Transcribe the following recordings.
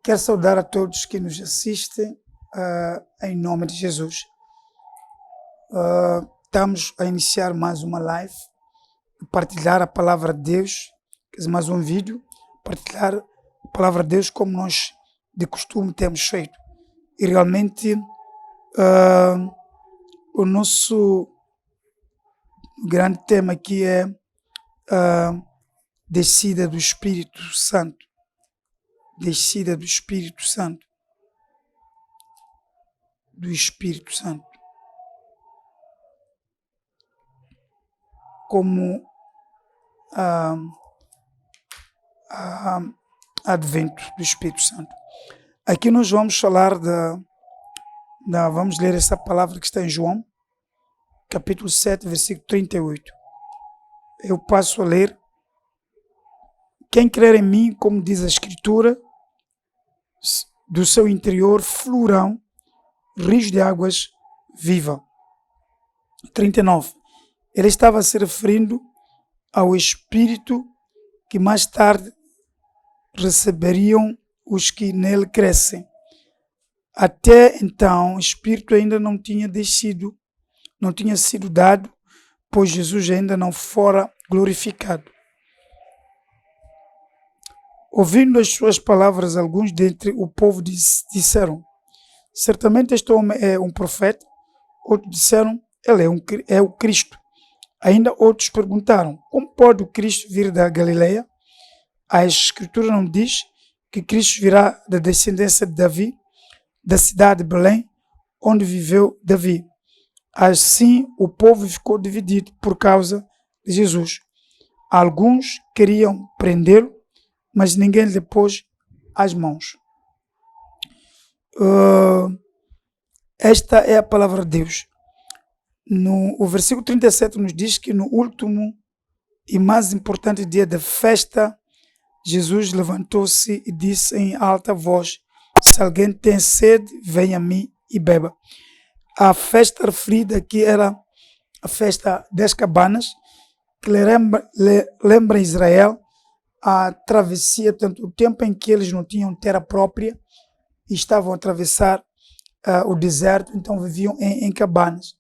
Quero saudar a todos que nos assistem em nome de Jesus. Estamos a iniciar mais uma live, partilhar a palavra de Deus, mais um vídeo, partilhar a palavra de Deus como nós de costume temos feito. E realmente o nosso grande tema aqui é descida do Espírito Santo. Descida do Espírito Santo. Do Espírito Santo. Como advento do Espírito Santo. Aqui nós vamos falar vamos ler essa palavra que está em João, capítulo 7, versículo 38. Eu passo a ler. Quem crer em mim, como diz a Escritura, do seu interior fluirão rios de águas vivas. 39. Ele estava se referindo ao Espírito que mais tarde receberiam os que nele crescem. Até então, o Espírito ainda não tinha descido, não tinha sido dado, pois Jesus ainda não fora glorificado. Ouvindo as suas palavras, alguns dentre o povo disseram: certamente este homem é um profeta. Outros disseram: ele é o Cristo. Ainda outros perguntaram: como pode o Cristo vir da Galileia? A Escritura não diz que Cristo virá da descendência de Davi, da cidade de Belém, onde viveu Davi. Assim, o povo ficou dividido por causa de Jesus. Alguns queriam prendê-lo, mas ninguém lhe pôs as mãos. Esta é a palavra de Deus. O versículo 37 nos diz que no último e mais importante dia da festa, Jesus levantou-se e disse em alta voz: se alguém tem sede, venha a mim e beba. A festa referida aqui era a festa das cabanas, que lembra Israel a travessia, portanto, o tempo em que eles não tinham terra própria e estavam a atravessar o deserto, então viviam em cabanas.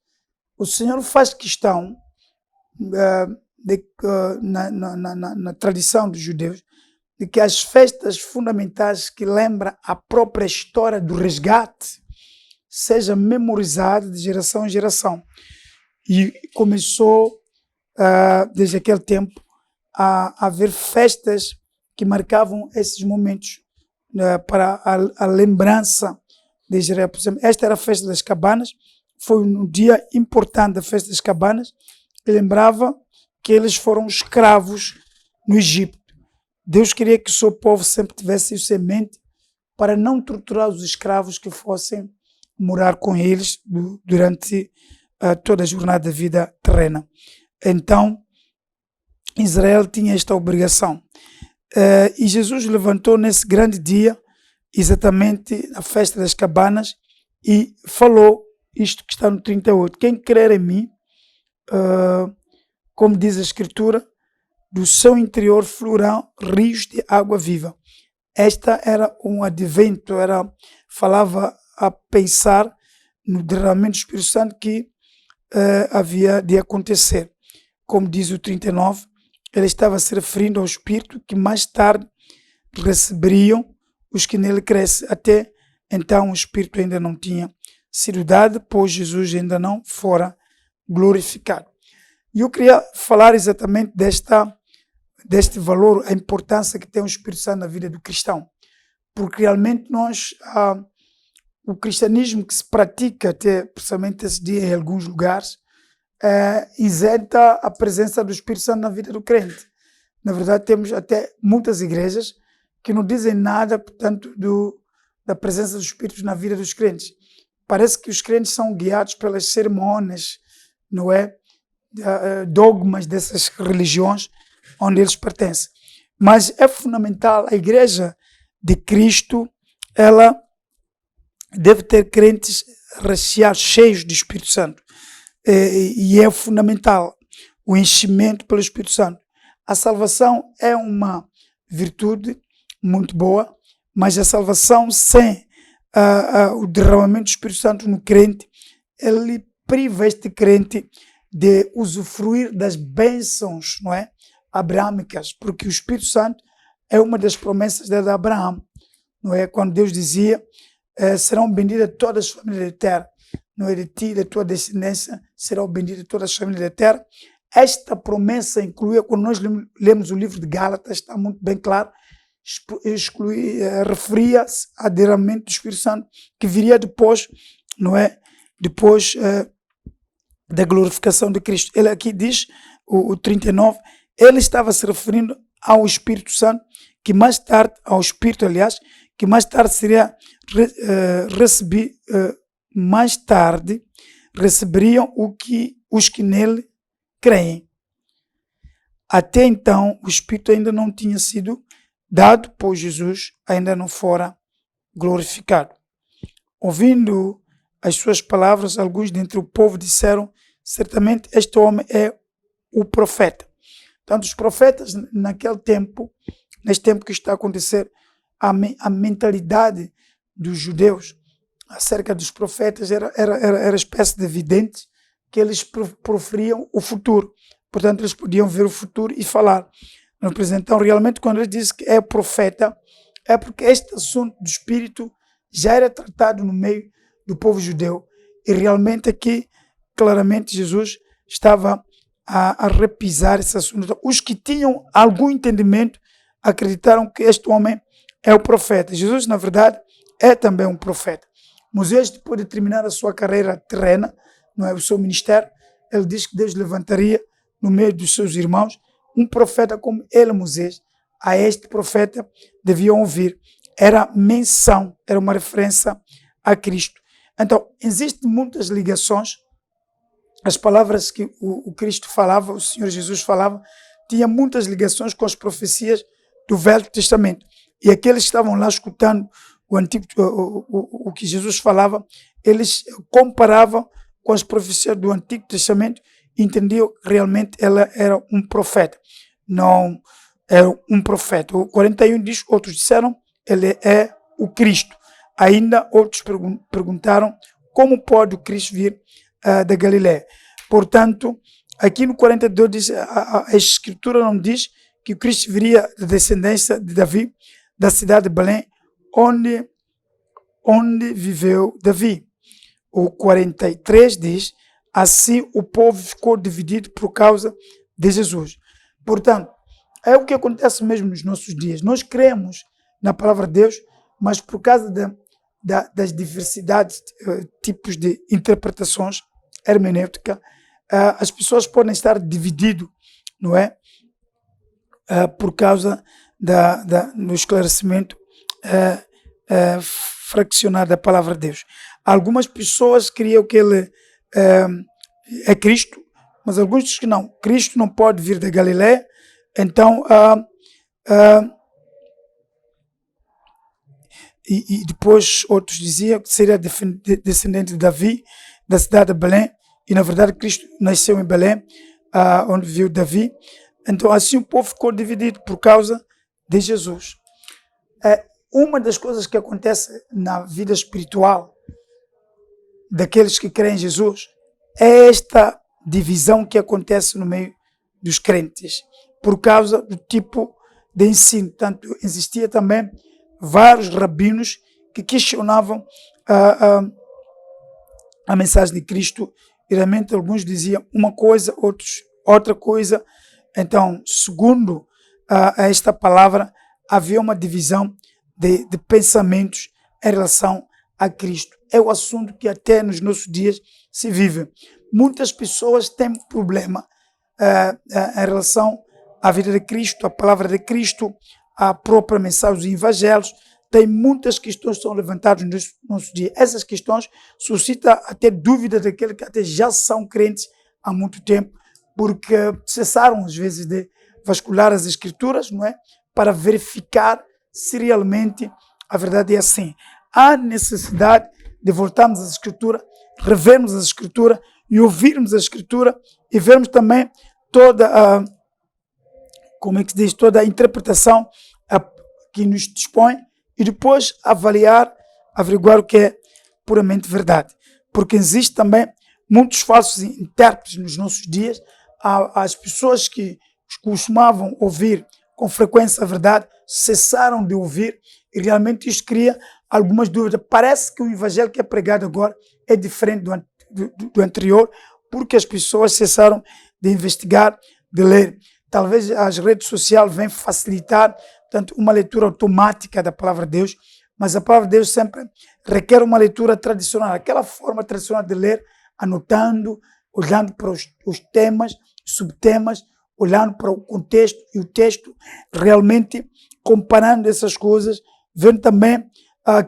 O Senhor faz questão, na tradição dos judeus, de que as festas fundamentais que lembram a própria história do resgate seja memorizada de geração em geração. E começou, desde aquele tempo, a haver festas que marcavam esses momentos para a lembrança de Israel. Por exemplo, esta era a festa das cabanas, foi um dia importante da festa das cabanas, que lembrava que eles foram escravos no Egito. Deus queria que o seu povo sempre tivesse isso em mente para não torturar os escravos que fossem morar com eles durante toda a jornada da vida terrena. Então, Israel tinha esta obrigação. E Jesus levantou nesse grande dia, exatamente na festa das cabanas, e falou isto que está no 38. Quem crer em mim, como diz a Escritura, do seu interior fluirão rios de água viva. Esta era um advento, falava a pensar no derramamento do Espírito Santo que havia de acontecer. Como diz o 39, ele estava se referindo ao Espírito que mais tarde receberiam os que nele crescem. Até então o Espírito ainda não tinha sido dado, pois Jesus ainda não fora glorificado. E eu queria falar exatamente deste valor, a importância que tem o Espírito Santo na vida do cristão. Porque realmente o cristianismo que se pratica, até precisamente esse dia em alguns lugares, isenta a presença do Espírito Santo na vida do crente. Na verdade, temos até muitas igrejas que não dizem nada, portanto, da presença do Espírito na vida dos crentes. Parece que os crentes são guiados pelas cerimônias, não é? Dogmas dessas religiões onde eles pertencem. Mas é fundamental, a igreja de Cristo, ela deve ter crentes recheados, cheios do Espírito Santo. E é fundamental o enchimento pelo Espírito Santo. A salvação é uma virtude muito boa, mas a salvação sem o derramamento do Espírito Santo no crente, ele priva este crente de usufruir das bênçãos, não é, abraâmicas, porque o Espírito Santo é uma das promessas de Abraão, não é? Quando Deus dizia, serão benditas todas as famílias da terra, não é? De ti, da tua descendência, serão benditas todas as famílias da terra. Esta promessa incluía, quando nós lemos o livro de Gálatas, está muito bem claro, referia-se ao derramamento do Espírito Santo, que viria depois, não é? Depois da glorificação de Cristo. Ele aqui diz, o 39, ele estava se referindo ao Espírito Santo, que mais tarde, ao Espírito, aliás, que mais tarde seria mais tarde receberiam os que nele creem. Até então, o Espírito ainda não tinha sido dado, pois Jesus ainda não fora glorificado. Ouvindo as suas palavras, alguns dentre o povo disseram, certamente este homem é o profeta. Portanto, os profetas naquele tempo, neste tempo que está a acontecer, a mentalidade dos judeus acerca dos profetas era espécie de videntes, que eles proferiam o futuro. Portanto, eles podiam ver o futuro e falar. Então, realmente, quando ele diz que é profeta, é porque este assunto do Espírito já era tratado no meio do povo judeu. E realmente aqui, claramente, Jesus estava a repisar esse assunto. Então, os que tinham algum entendimento acreditaram que este homem é o profeta. Jesus, na verdade, é também um profeta. Moisés, depois de terminar a sua carreira terrena, não é, o seu ministério, ele diz que Deus levantaria no meio dos seus irmãos um profeta como ele, Moisés. A este profeta deviam ouvir. Era menção, era uma referência a Cristo. Então, existem muitas ligações. As palavras que o Cristo falava, o Senhor Jesus falava, tinha muitas ligações com as profecias do Velho Testamento. E aqueles que estavam lá escutando o que Jesus falava, eles comparavam com as profecias do Antigo Testamento e entendiam que realmente ela era um profeta. Não era um profeta. O 41 diz, outros disseram, ele é o Cristo. Ainda outros perguntaram, como pode o Cristo vir da Galileia? Portanto, aqui no 42 diz, a Escritura não diz que o Cristo viria da descendência de Davi, da cidade de Belém, onde viveu Davi. O 43 diz, assim o povo ficou dividido por causa de Jesus. Portanto, é o que acontece mesmo nos nossos dias. Nós cremos na palavra de Deus, mas por causa das diversidades, tipos de interpretações hermenêutica, as pessoas podem estar divididas, não é? Por causa do esclarecimento fraccionado da palavra de Deus. Algumas pessoas criam que ele é Cristo, mas alguns dizem que não. Cristo não pode vir da Galileia, então e depois outros diziam que seria descendente de Davi, da cidade de Belém, e na verdade Cristo nasceu em Belém, onde viveu Davi. Então assim o povo ficou dividido por causa de Jesus. Uma das coisas que acontece na vida espiritual daqueles que creem em Jesus é esta divisão que acontece no meio dos crentes, por causa do tipo de ensino. Tanto existia também vários rabinos que questionavam a mensagem de Cristo, e realmente alguns diziam uma coisa, outros outra coisa. Então, segundo esta palavra, havia uma divisão de pensamentos em relação a Cristo. É o assunto que até nos nossos dias se vive. Muitas pessoas têm problema em relação à vida de Cristo, à palavra de Cristo, à própria mensagem dos evangelhos. Tem muitas questões que são levantadas nos nossos dias. Essas questões suscitam até dúvidas daqueles que até já são crentes há muito tempo, porque cessaram às vezes de vasculhar as Escrituras, não é? Para verificar se realmente a verdade é assim. Há necessidade de voltarmos às Escrituras, revermos as Escrituras e ouvirmos a Escritura e vermos também toda a, toda a interpretação que nos dispõe e depois averiguar o que é puramente verdade. Porque existe também muitos falsos intérpretes nos nossos dias. As pessoas que costumavam ouvir com frequência a verdade cessaram de ouvir, e realmente isso cria algumas dúvidas. Parece que o evangelho que é pregado agora é diferente do anterior, porque as pessoas cessaram de investigar, de ler. Talvez as redes sociais venham facilitar, portanto, uma leitura automática da palavra de Deus, mas a palavra de Deus sempre requer uma leitura tradicional, aquela forma tradicional de ler, anotando, olhando para os temas, subtemas, olhando para o contexto e o texto, realmente comparando essas coisas, vendo também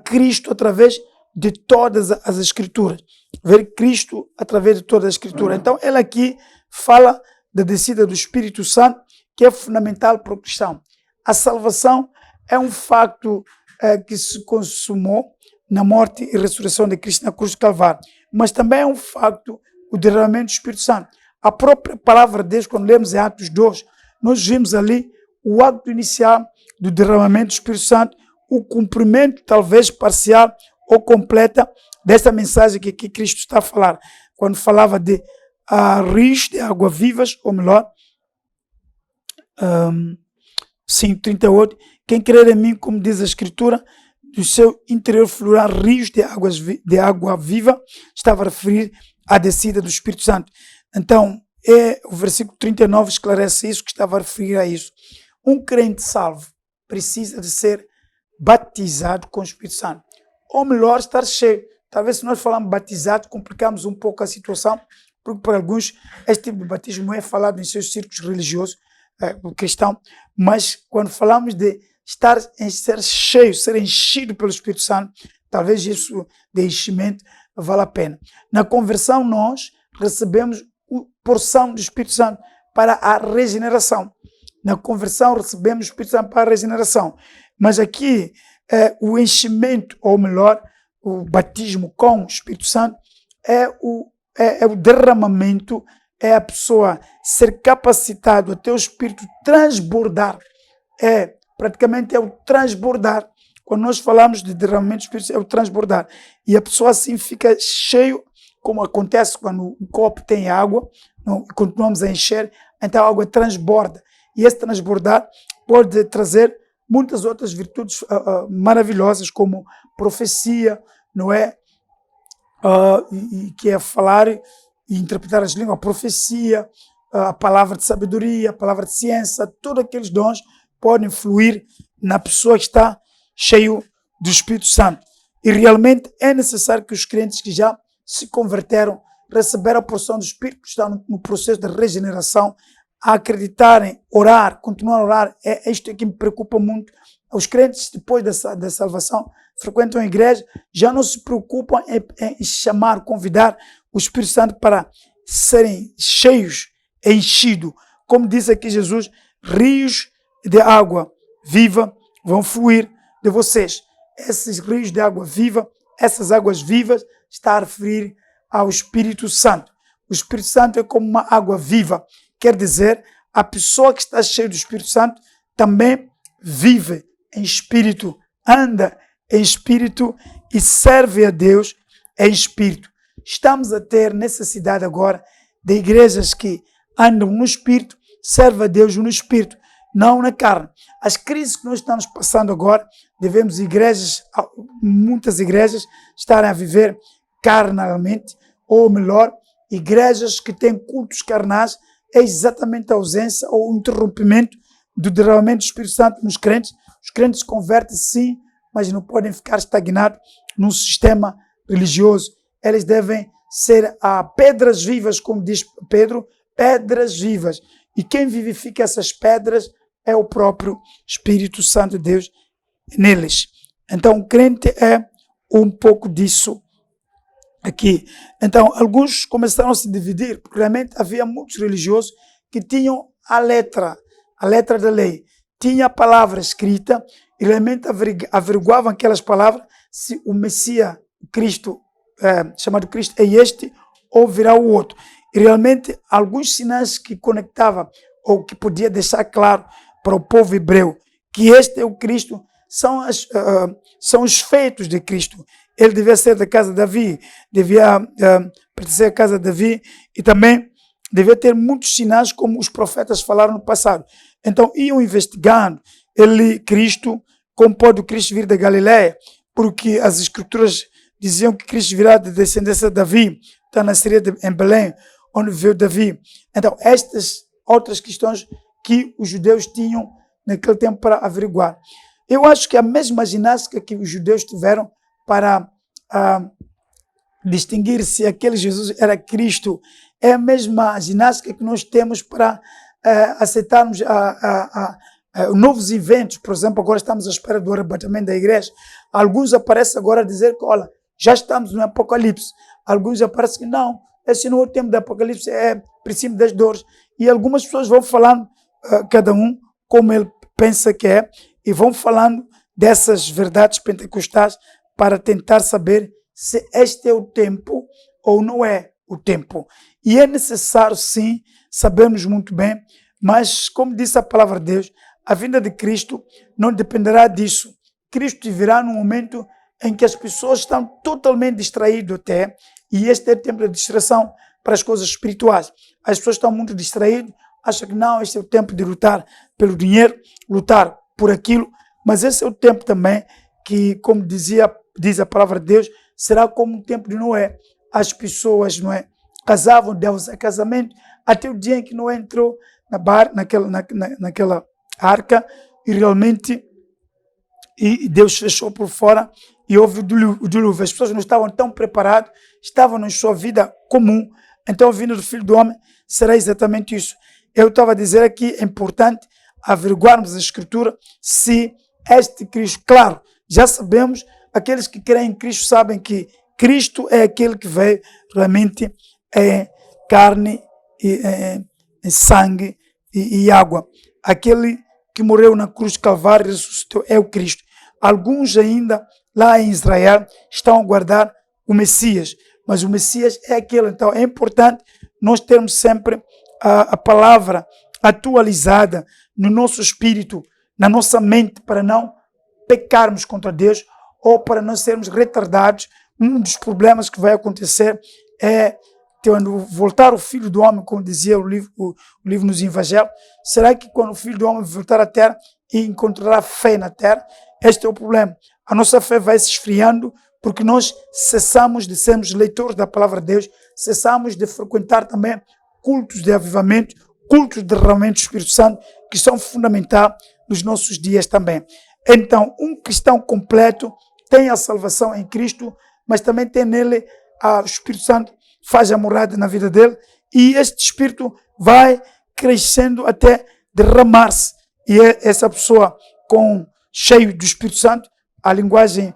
Cristo através de todas as Escrituras. Ver Cristo através de todas as Escrituras. Então, ele aqui fala da descida do Espírito Santo, que é fundamental para o cristão. A salvação é um facto que se consumou na morte e ressurreição de Cristo na cruz do Calvário, mas também é um facto o derramamento do Espírito Santo. A própria palavra de Deus, quando lemos em Atos 2, nós vimos ali o ato inicial do derramamento do Espírito Santo, o cumprimento, talvez parcial ou completa, desta mensagem que aqui Cristo está a falar. Quando falava de rios de água vivas, ou melhor, 38, quem crer em mim, como diz a Escritura, do seu interior fluirá rios de água viva, estava a referir à descida do Espírito Santo. Então, o versículo 39 esclarece isso, que estava a referir a isso. Um crente salvo precisa de ser batizado com o Espírito Santo. Ou melhor, estar cheio. Talvez se nós falarmos batizado, complicamos um pouco a situação, porque para alguns este tipo de batismo não é falado em seus círculos religiosos, cristão, mas quando falamos de ser cheio, ser enchido pelo Espírito Santo, talvez isso de enchimento vale a pena. Na conversão nós recebemos porção do Espírito Santo para a regeneração. Na conversão recebemos o Espírito Santo para a regeneração. Mas aqui o enchimento, ou melhor, o batismo com o Espírito Santo é o derramamento, é a pessoa ser capacitado até o Espírito transbordar. Praticamente é o transbordar. Quando nós falamos de derramamento do Espírito, é o transbordar. E a pessoa assim fica cheio, como acontece quando um copo tem água, continuamos a encher, então a água transborda. E esse transbordar pode trazer muitas outras virtudes maravilhosas, como profecia, não é? Que é falar e interpretar as línguas, a profecia, a palavra de sabedoria, a palavra de ciência, todos aqueles dons podem fluir na pessoa que está cheio do Espírito Santo. E realmente é necessário que os crentes que já se converteram, receberam a porção do Espírito, que estão no processo de regeneração, a acreditarem, orar, continuar a orar. É isto que me preocupa muito. Os crentes, depois da salvação, frequentam a igreja, já não se preocupam em chamar, convidar o Espírito Santo para serem cheios, enchidos. Como diz aqui Jesus, rios de água viva vão fluir de vocês. Esses rios de água viva, essas águas vivas, está a referir ao Espírito Santo. O Espírito Santo é como uma água viva. Quer dizer, a pessoa que está cheia do Espírito Santo também vive em espírito, anda em espírito e serve a Deus em espírito. Estamos a ter necessidade agora de igrejas que andam no espírito, servem a Deus no espírito, não na carne. As crises que nós estamos passando agora, devemos muitas igrejas estarem a viver carnalmente, ou melhor, igrejas que têm cultos carnais, é exatamente a ausência ou o interrompimento do derramamento do Espírito Santo nos crentes. Os crentes se convertem sim, mas não podem ficar estagnados num sistema religioso. Eles devem ser pedras vivas, como diz Pedro, pedras vivas. E quem vivifica essas pedras é o próprio Espírito Santo de Deus neles. Então o crente é um pouco disso aqui. Então, alguns começaram a se dividir, porque realmente havia muitos religiosos que tinham a letra da lei, tinha a palavra escrita e realmente averiguavam aquelas palavras se o Messias, Cristo, chamado Cristo, é este ou virá o outro. E realmente, alguns sinais que conectavam ou que podia deixar claro para o povo hebreu que este é o Cristo, são os feitos de Cristo. Ele devia ser da casa de Davi, devia pertencer à casa de Davi e também devia ter muitos sinais como os profetas falaram no passado. Então iam investigando Cristo, como pode o Cristo vir da Galileia, porque as escrituras diziam que Cristo virá da descendência de Davi, então nasceria em Belém, onde viveu Davi. Então estas outras questões que os judeus tinham naquele tempo para averiguar. Eu acho que a mesma ginástica que os judeus tiveram para distinguir se aquele Jesus era Cristo é a mesma ginástica que nós temos para aceitarmos novos eventos. Por exemplo, agora estamos à espera do arrebatamento da igreja. Alguns aparecem agora a dizer que, olha, já estamos no Apocalipse. Alguns aparecem que não, esse não é o tempo do Apocalipse, é princípio das dores. E algumas pessoas vão falando, cada um como ele pensa que é, e vão falando dessas verdades pentecostais para tentar saber se este é o tempo ou não é o tempo. E é necessário, sim, sabermos muito bem, mas, como disse a palavra de Deus, a vinda de Cristo não dependerá disso. Cristo virá num momento em que as pessoas estão totalmente distraídas até, e este é o tempo de distração para as coisas espirituais. As pessoas estão muito distraídas, acham que não, este é o tempo de lutar pelo dinheiro, lutar por aquilo, mas esse é o tempo também que, como diz a palavra de Deus, será como o tempo de Noé. As pessoas, não é, casavam, Deus a casamento, até o dia em que Noé entrou naquela arca e realmente Deus fechou por fora e houve o dilúvio. As pessoas não estavam tão preparadas, estavam na sua vida comum. Então a vinda do Filho do Homem será exatamente isso. Eu estava a dizer aqui, é importante averiguarmos a Escritura se este Cristo, claro, já sabemos, aqueles que creem em Cristo sabem que Cristo é aquele que veio realmente em carne, em sangue e água. Aquele que morreu na cruz de Calvário e ressuscitou é o Cristo. Alguns ainda lá em Israel estão a aguardar o Messias, mas o Messias é aquele. Então é importante nós termos sempre a palavra atualizada no nosso espírito, na nossa mente, para não pecarmos contra Deus ou para não sermos retardados. Um dos problemas que vai acontecer é quando voltar o Filho do Homem, como dizia o livro nos Evangelhos. Será que quando o Filho do Homem voltar à terra e encontrará fé na terra? Este é o problema. A nossa fé vai se esfriando porque nós cessamos de sermos leitores da palavra de Deus, cessamos de frequentar também cultos de avivamento, cultos de derramamento do Espírito Santo, que são fundamentais nos nossos dias também. Então, um cristão completo tem a salvação em Cristo, mas também tem nele o Espírito Santo, faz a morada na vida dele, e este Espírito vai crescendo até derramar-se. E essa pessoa cheio do Espírito Santo, a linguagem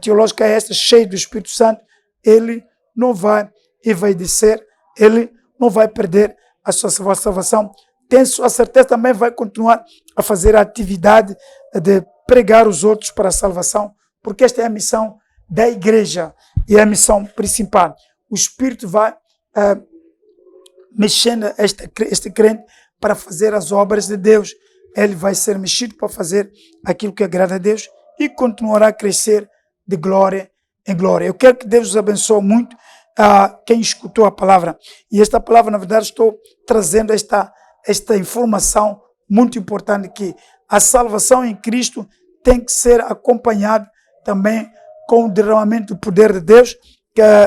teológica é esta, cheio do Espírito Santo, ele não vai envaidecer, ele não vai perder a sua salvação. Tem sua certeza, também vai continuar a fazer a atividade de pregar os outros para a salvação, porque esta é a missão da igreja e é a missão principal. O Espírito vai mexendo este crente para fazer as obras de Deus. Ele vai ser mexido para fazer aquilo que agrada a Deus e continuará a crescer de glória em glória. Eu quero que Deus os abençoe muito quem escutou a palavra. E esta palavra, na verdade, estou trazendo esta informação muito importante, que a salvação em Cristo tem que ser acompanhada também com o derramamento do poder de Deus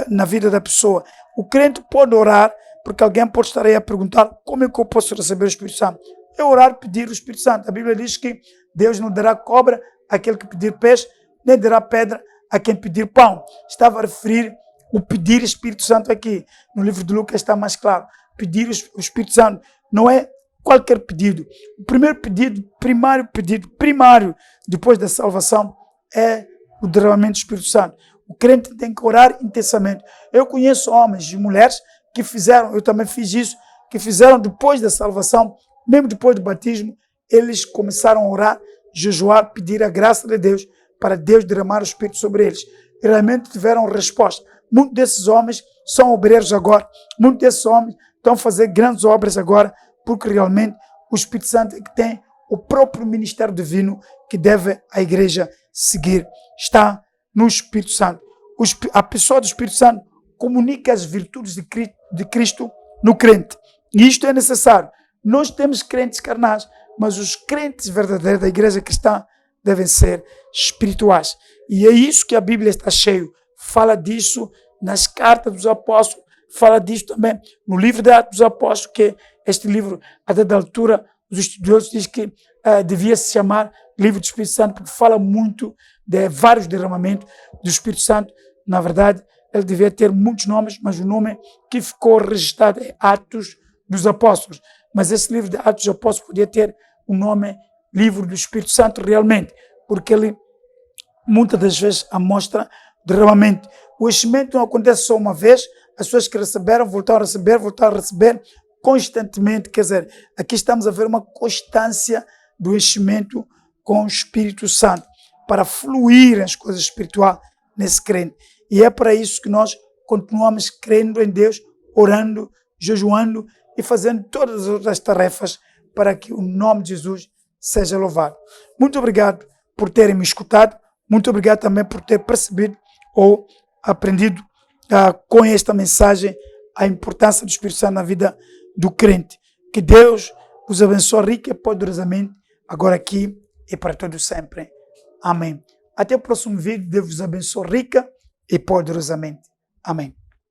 na vida da pessoa. O crente pode orar, porque alguém pode estar aí a perguntar: como é que eu posso receber o Espírito Santo? É orar, pedir o Espírito Santo. A Bíblia diz que Deus não dará cobra àquele que pedir peixe, nem dará pedra a quem pedir pão. Estava a referir o pedir o Espírito Santo aqui. No livro de Lucas está mais claro. Pedir o Espírito Santo não é qualquer pedido. O primeiro pedido, primário, depois da salvação, é o derramamento do Espírito Santo. O crente tem que orar intensamente. Eu conheço homens e mulheres que fizeram, eu também fiz isso, que fizeram depois da salvação, mesmo depois do batismo, eles começaram a orar, jejuar, pedir a graça de Deus, para Deus derramar o Espírito sobre eles. E realmente tiveram resposta. Muitos desses homens são obreiros agora. Muitos desses homens estão a fazer grandes obras agora, porque realmente o Espírito Santo é que tem o próprio ministério divino que deve a igreja seguir. Está no Espírito Santo. A pessoa do Espírito Santo comunica as virtudes de Cristo no crente. E isto é necessário. Nós temos crentes carnais, mas os crentes verdadeiros da igreja cristã devem ser espirituais. E é isso que a Bíblia está cheio. Fala disso nas cartas dos apóstolos, fala disso também no livro de Atos dos Apóstolos, que este livro, a dada altura, os estudiosos dizem que devia se chamar livro do Espírito Santo, porque fala muito de vários derramamentos do Espírito Santo. Na verdade, ele devia ter muitos nomes, mas o nome que ficou registrado é Atos dos Apóstolos. Mas esse livro de Atos dos Apóstolos podia ter o nome livro do Espírito Santo realmente, porque ele muitas das vezes mostra derramamento. O enchimento não acontece só uma vez, as pessoas que receberam voltaram a receber constantemente. Quer dizer, aqui estamos a ver uma constância do enchimento com o Espírito Santo, para fluir as coisas espirituais nesse crente. E é para isso que nós continuamos crendo em Deus, orando, jejuando e fazendo todas as outras tarefas para que o nome de Jesus seja louvado. Muito obrigado por terem me escutado. Muito obrigado também por ter percebido ou aprendido com esta mensagem a importância do Espírito Santo na vida do crente. Que Deus os abençoe rica e poderosamente, agora aqui e para todos sempre. Amém. Até o próximo vídeo. Deus os abençoe rica e poderosamente. Amém.